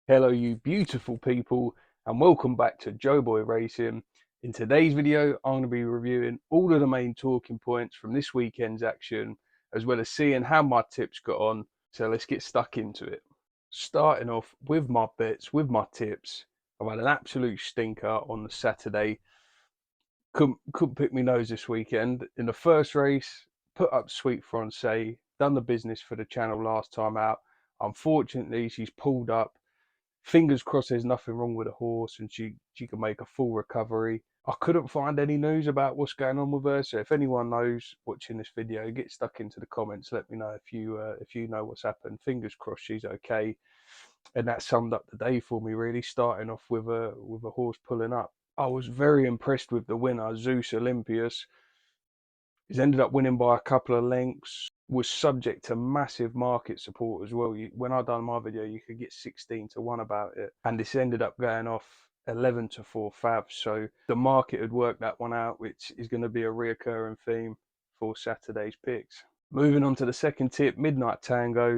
Hello, you beautiful people, and welcome back to Joeboy Racing. In today's video, I'm going to be reviewing all of the main talking points from this weekend's action, as well as seeing how my tips got on. So let's get stuck into it. Starting off with my bets, with my tips, I've had an absolute stinker on the Saturday. Couldn't pick me nose this weekend. In the first race, put up Sweet Francais, done the business for the channel last time out. Unfortunately, she's pulled up. Fingers crossed there's nothing wrong with the horse and she can make a full recovery. I couldn't find any news about what's going on with her, so if anyone knows watching this video, get stuck into the comments. Let me know if you know what's happened. Fingers crossed she's okay. And that summed up the day for me, really, starting off with a horse pulling up. I was very impressed with the winner, Zeus Olympius. He's ended up winning by a couple of lengths, was subject to massive market support as well. When I done my video, you could get 16 to 1 about it. And this ended up going off 11 to 4 fab. So the market had worked that one out, which is going to be a reoccurring theme for Saturday's picks. Moving on to the second tip, Midnight Tango.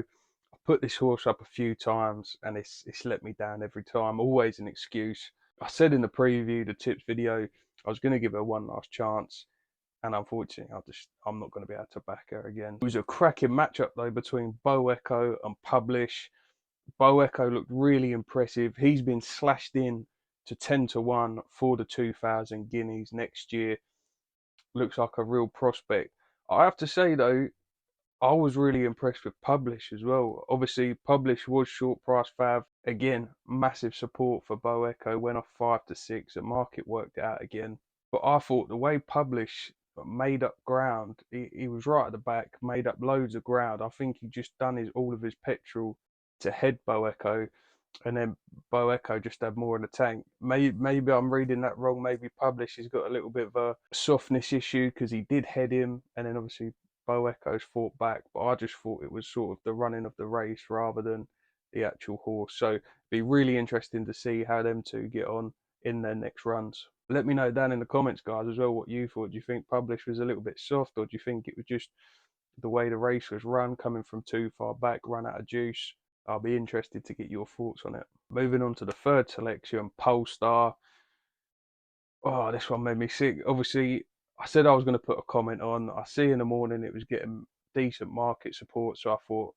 I put this horse up a few times and it's let me down every time. Always an excuse. I said in the preview, the tips video, I was going to give her one last chance, and unfortunately, I'm not going to be able to back her again. It was a cracking matchup though between Bo Echo and Publish. Bo Echo looked really impressive. He's been slashed in to 10 to 1 for the 2000 guineas next year. Looks like a real prospect. I have to say though, I was really impressed with Publish as well. Obviously, Publish was short price fav. Again, massive support for Bo Echo. Went off 5 to 6. The market worked it out again. But I thought the way Publish made up ground, he was right at the back, made up loads of ground. I think he just done all of his petrol to head Bo Echo, and then Bo Echo just had more in the tank. Maybe I'm reading that wrong. Maybe Publish has got a little bit of a softness issue because he did head him, and then obviously Bo Echo's fought back. But I just thought it was sort of the running of the race rather than the actual horse. So it'd be really interesting to see how them two get on in their next runs. Let me know down in the comments, guys, as well, what you thought. Do you think Publish was a little bit soft, or do you think it was just the way the race was run, coming from too far back, run out of juice? I'll be interested to get your thoughts on it. Moving on to the third selection, Polestar. Oh, this one made me sick. Obviously, I said I was going to put a comment on. I see in the morning it was getting decent market support, so I thought,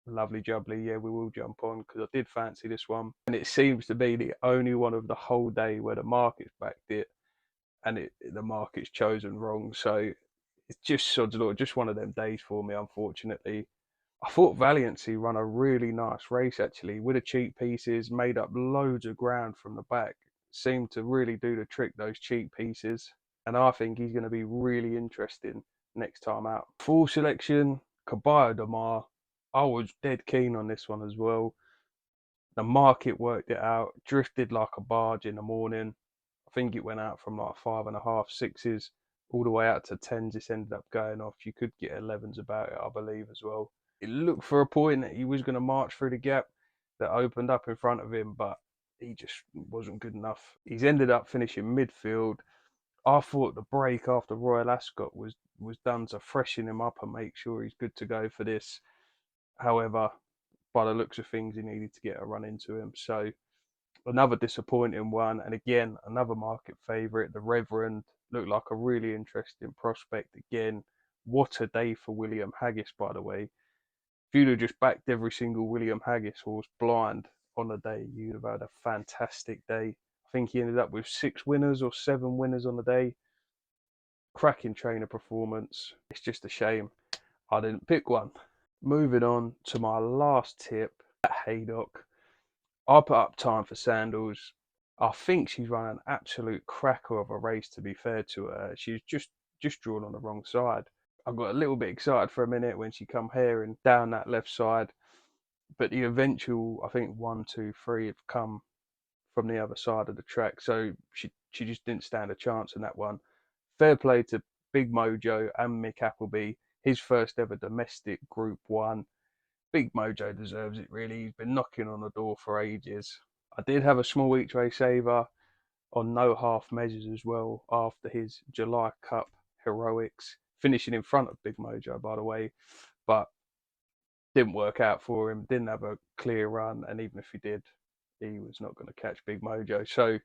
lovely jubbly, yeah, we will jump on because I did fancy this one. And it seems to be the only one of the whole day where the market's backed it and the market's chosen wrong. So it's just sod's law, just one of them days for me, unfortunately. I thought Valiancy run a really nice race actually with the cheap pieces, made up loads of ground from the back. Seemed to really do the trick, those cheap pieces. And I think he's going to be really interesting next time out. Full selection, Caballo de Mar. I was dead keen on this one as well. The market worked it out, drifted like a barge in the morning. I think it went out from like 5.5, sixes, all the way out to tens. This ended up going off. You could get 11s about it, I believe, as well. It looked for a point that he was going to march through the gap that opened up in front of him, but he just wasn't good enough. He's ended up finishing midfield. I thought the break after Royal Ascot was done to freshen him up and make sure he's good to go for this. However, by the looks of things, he needed to get a run into him. So another disappointing one, and again another market favourite. The Reverend looked like a really interesting prospect again. What a day for William Haggis, by the way. If you'd have just backed every single William Haggis horse blind on the day, you'd have had a fantastic day. I think he ended up with 6 winners or 7 winners on the day. Cracking trainer performance. It's just a shame I didn't pick one. Moving on to my last tip at Haydock. I put up Time for Sandals. I think she's run an absolute cracker of a race, to be fair to her. She's just drawn on the wrong side. I got a little bit excited for a minute when she come herring down that left side, but the eventual, I think 1, 2, 3 have come from the other side of the track, so she just didn't stand a chance in that one. Fair play to Big Mojo and Mick Appleby, his first ever domestic Group 1. Big Mojo deserves it, really. He's been knocking on the door for ages. I did have a small each way saver on no half measures as well after his July Cup heroics, finishing in front of Big Mojo, by the way, but didn't work out for him. Didn't have a clear run, and even if he did, he was not going to catch Big Mojo. So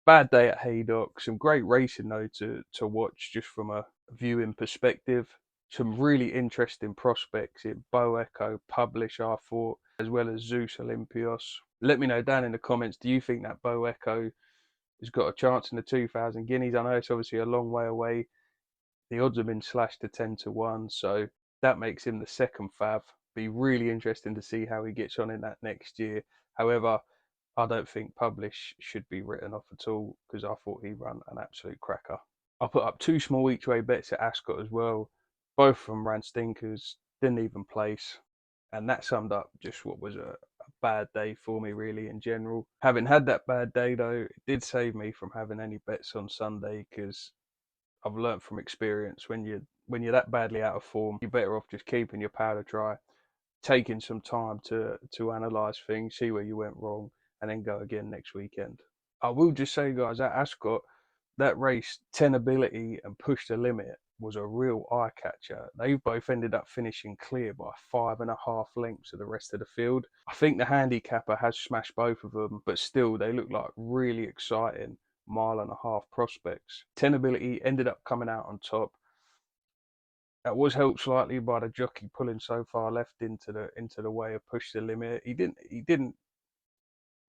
bad day at Haydock. Some great racing though to watch just from a viewing perspective. Some really interesting prospects in Bo Echo, Publish, I thought, as well as Zeus Olympios. Let me know down in the comments, do you think that Bo Echo has got a chance in the 2000 guineas? I know it's obviously a long way away. The odds have been slashed to 10 to 1, so that makes him the second fav. Be really interesting to see how he gets on in that next year. However, I don't think Publish should be written off at all because I thought he ran an absolute cracker. I put up two small each way bets at Ascot as well. Both of them ran stinkers, didn't even place. And that summed up just what was a bad day for me, really, in general. Having had that bad day, though, it did save me from having any bets on Sunday because I've learnt from experience when you're that badly out of form, you're better off just keeping your powder dry, taking some time to analyse things, see where you went wrong, and then go again next weekend. I will just say, guys, at Ascot, that race, Tenability and Push the Limit, was a real eye catcher. They both ended up finishing clear by 5.5 lengths of the rest of the field. I think the handicapper has smashed both of them, but still, they look like really exciting 1.5 mile prospects. Tenability ended up coming out on top. That was helped slightly by the jockey pulling so far left into the way of Push the Limit. He didn't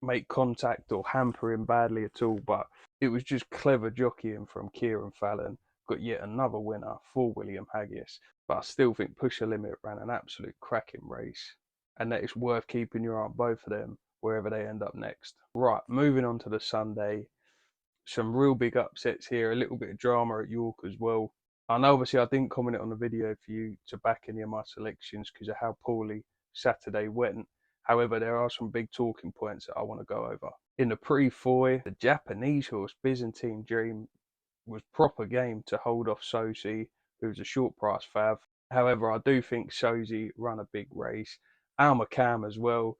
make contact or hamper him badly at all, but it was just clever jockeying from Kieran Fallon. Got yet another winner for William Haggis, but I still think Push the Limit ran an absolute cracking race, and that it's worth keeping your eye on both of them wherever they end up next. Right, moving on to the Sunday. Some real big upsets here, a little bit of drama at York as well. I know obviously I didn't comment on the video for you to back any of my selections because of how poorly Saturday went. However, there are some big talking points that I want to go over. In the pre-foy, the Japanese horse Byzantine Dream was proper game to hold off Sosi, who was a short price fav. However, I do think Sosi run a big race. Alma Cam as well.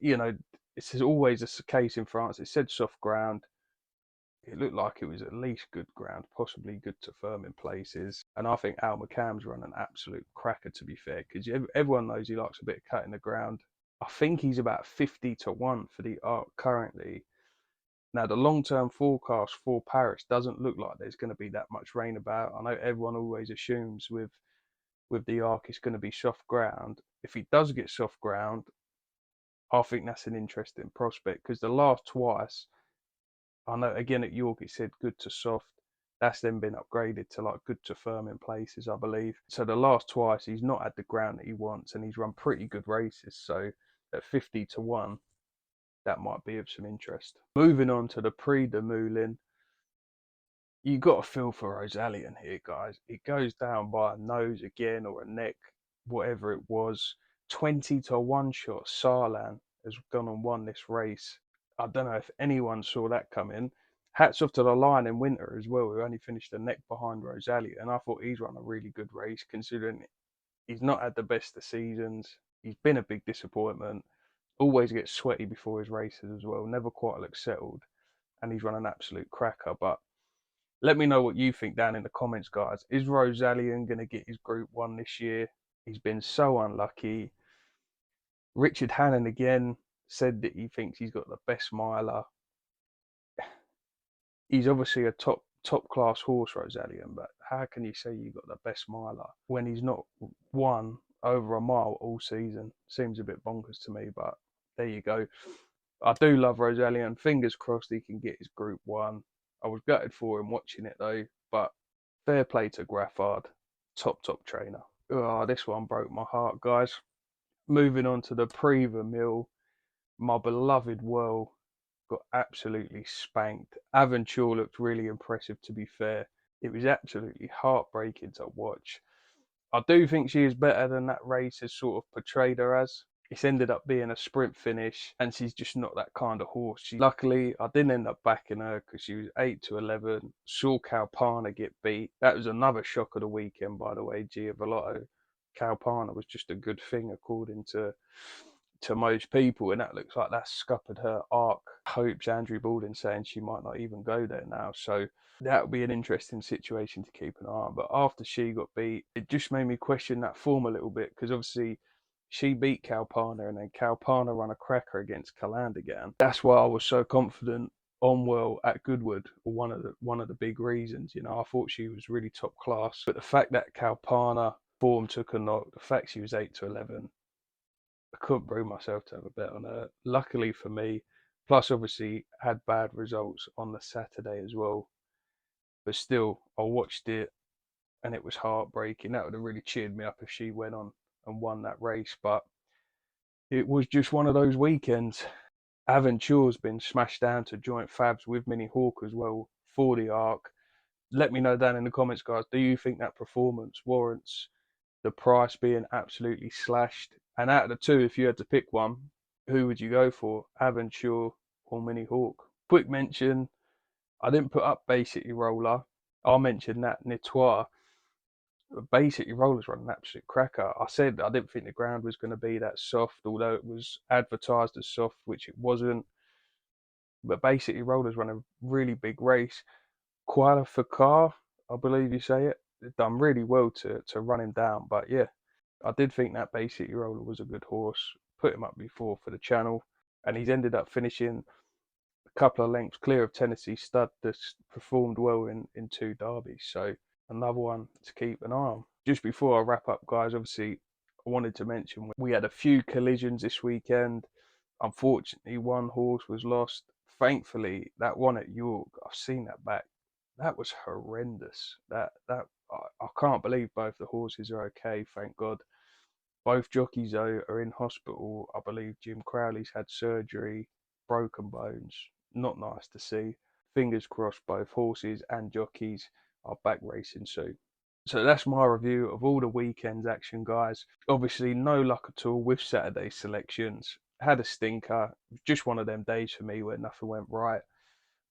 It's always a case in France. It said soft ground. It looked like it was at least good ground, possibly good to firm in places. And I think Al McCann's run an absolute cracker, to be fair, because everyone knows he likes a bit of cut in the ground. I think he's about 50 to 1 for the Arc currently. Now, the long-term forecast for Paris doesn't look like there's going to be that much rain about. I know everyone always assumes with the Arc it's going to be soft ground. If he does get soft ground, I think that's an interesting prospect because the last twice, I know again at York it said good to soft. That's then been upgraded to like good to firm in places, I believe. So the last twice he's not had the ground that he wants and he's run pretty good races. So at 50 to 1, that might be of some interest. Moving on to the Prix de Moulin. You got to feel for Rosallion here, guys. It goes down by a nose again or a neck, whatever it was. 20 to 1 shot. Sarlan has gone and won this race. I don't know if anyone saw that coming. Hats off to the Lion in Winter as well, who only finished a neck behind Rosallion. And I thought he's run a really good race considering he's not had the best of seasons. He's been a big disappointment. Always gets sweaty before his races as well. Never quite looks settled. And he's run an absolute cracker. But let me know what you think down in the comments, guys. Is Rosallion going to get his Group 1 this year? He's been so unlucky. Richard Hannon again said that he thinks he's got the best miler. He's obviously a top class horse, Rosallion, but how can you say you got the best miler when he's not won over a mile all season? Seems a bit bonkers to me, but there you go. I do love Rosallion. Fingers crossed he can get his Group 1. I was gutted for him watching it though, but fair play to Graffard. Top trainer. Oh, this one broke my heart, guys. Moving on to the Prix Vermille. My beloved Whirl got absolutely spanked. Aventure looked really impressive, to be fair. It was absolutely heartbreaking to watch. I do think she is better than that race has sort of portrayed her as. It's ended up being a sprint finish, and she's just not that kind of horse. Luckily, I didn't end up backing her because she was 8 to 11. Saw Calpana get beat. That was another shock of the weekend, by the way. Gia Vellotto. Calpana was just a good thing, according to most people, and that looks like that's scuppered her arc hopes. Andrew Baldwin saying she might not even go there now, so that would be an interesting situation to keep an eye on. But after she got beat, it just made me question that form a little bit because obviously she beat Kalpana, and then Kalpana run a cracker against Calandigan. That's why I was so confident on well at Goodwood. One of the big reasons, you know, I thought she was really top class. But the fact that Kalpana form took a knock, the fact she was 8-11, I couldn't bring myself to have a bet on her. Luckily for me, plus obviously had bad results on the Saturday as well. But still, I watched it and it was heartbreaking. That would have really cheered me up if she went on and won that race. But it was just one of those weekends. Aventure's been smashed down to joint fabs with Mini Hawk as well for the Arc. Let me know down in the comments, guys. Do you think that performance warrants the price being absolutely slashed? And out of the two, if you had to pick one, who would you go for? Aventure or Mini Hawk? Quick mention, I didn't put up Basically Roller. I'll mention that Nitoir. Basically Rollers run an absolute cracker. I said I didn't think the ground was going to be that soft, although it was advertised as soft, which it wasn't. But Basically Rollers run a really big race. Qualificar, I believe you say it. It done really well to run him down. But yeah, I did think that Basically Roller was a good horse. Put him up before for the channel, and he's ended up finishing a couple of lengths clear of Tennessee Stud that's performed well in two derbies. So another one to keep an eye on. Just before I wrap up, guys, obviously I wanted to mention we had a few collisions this weekend. Unfortunately, one horse was lost. Thankfully, that one at York, I've seen that back. That was horrendous. I can't believe both the horses are okay, thank God. Both jockeys though are in hospital. I believe Jim Crowley's had surgery, broken bones. Not nice to see. Fingers crossed both horses and jockeys are back racing soon. So that's my review of all the weekend's action, guys. Obviously, no luck at all with Saturday's selections. Had a stinker. Just one of them days for me where nothing went right.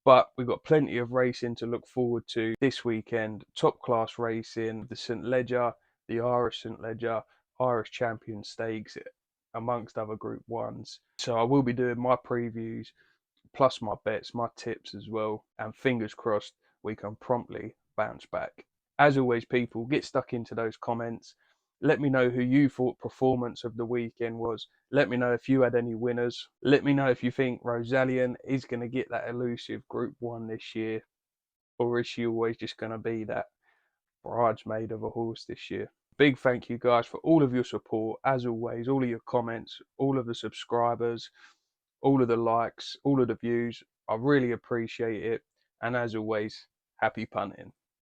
But we've got plenty of racing to look forward to this weekend. Top class racing, the St. Leger, the Irish St. Leger, Irish Champion Stakes, amongst other Group 1s. So I will be doing my previews, plus my bets, my tips as well. And fingers crossed we can promptly bounce back. As always, people, get stuck into those comments. Let me know who you thought performance of the weekend was. Let me know if you had any winners. Let me know if you think Rosallion is going to get that elusive Group 1 this year. Or is she always just going to be that bridesmaid of a horse this year? Big thank you, guys, for all of your support. As always, all of your comments, all of the subscribers, all of the likes, all of the views. I really appreciate it. And as always, happy punting.